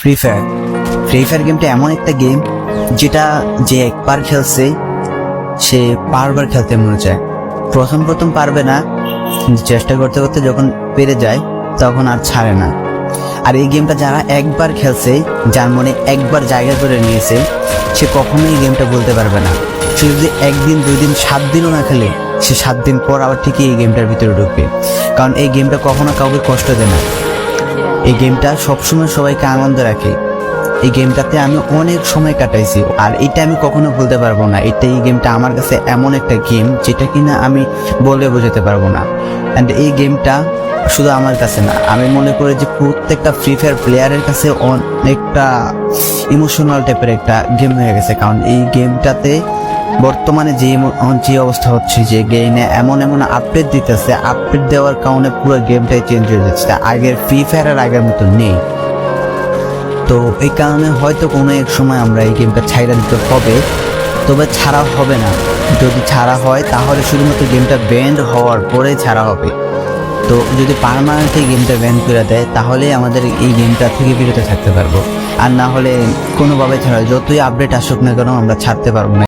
Free fire গেমটা এমন একটা গেম যেটা যে একবার খেলছে সে বারবার খেলতে মনে চায়। প্রথম পারবে না, চেষ্টা করতে করতে যখন পেরে যায় তখন আর ছাড়ে না। আর এই গেমটা যারা একবার খেলছে, যার মনে একবার জায়গা করে নিয়েছে, সে কখনোই এই গেমটা বলতে পারবে না। সে যদি 1 দিন 2 দিন 7 দিনও না খেলে, সে 7 দিন পর আবার ঠিকই এই গেমটার ভিতরে ঢুকবে। কারণ এই গেমটা কখনো কাউকে কষ্ট দেয় না। এই গেমটা সবসময় সবাইকে আনন্দ রাখে। এই গেমটাতে আমি অনেক সময় কাটাইছি, আর এটা আমি কখনো ভুলতে পারবো না। এই গেমটা আমার কাছে এমন একটা গেম যেটা কিনা আমি বলে বোঝাতে পারবো না। অ্যান্ড এই গেমটা শুধু আমার কাছে না, আমি মনে করি যে প্রত্যেকটা ফ্রি ফায়ার প্লেয়ারের কাছে অনেকটা ইমোশনাল টাইপের একটা গেম হয়ে গেছে। কারণ এই গেমটাতে বর্তমানে যে অবস্থা হচ্ছে, যে গেমে এমন আপডেট দিতেছে, আপডেট দেওয়ার কারণে পুরো গেমটাই চেঞ্জ হয়ে যাচ্ছে। আগের ফ্রি ফায়ারের আগের মতো নেই। তো এই কারণে হয়তো কোনো এক সময় আমরা এই গেমটা ছাইড়া দিতে হবে, তবে ছাড়া হবে না। যদি ছাড়া হয় তাহলে শুধুমাত্র গেমটা ব্যান্ড হওয়ার পরে ছাড়া হবে। তো যদি পার্মানেন্টলি গেমটা ব্যান করে দেয় তাহলে আমাদের এই গেমটা থেকে বিরত থাকতে পারবো, আর না হলে কোনোভাবে ছাড়া যতই আপডেট আসুক না কেন আমরা ছাড়তে পারবো না।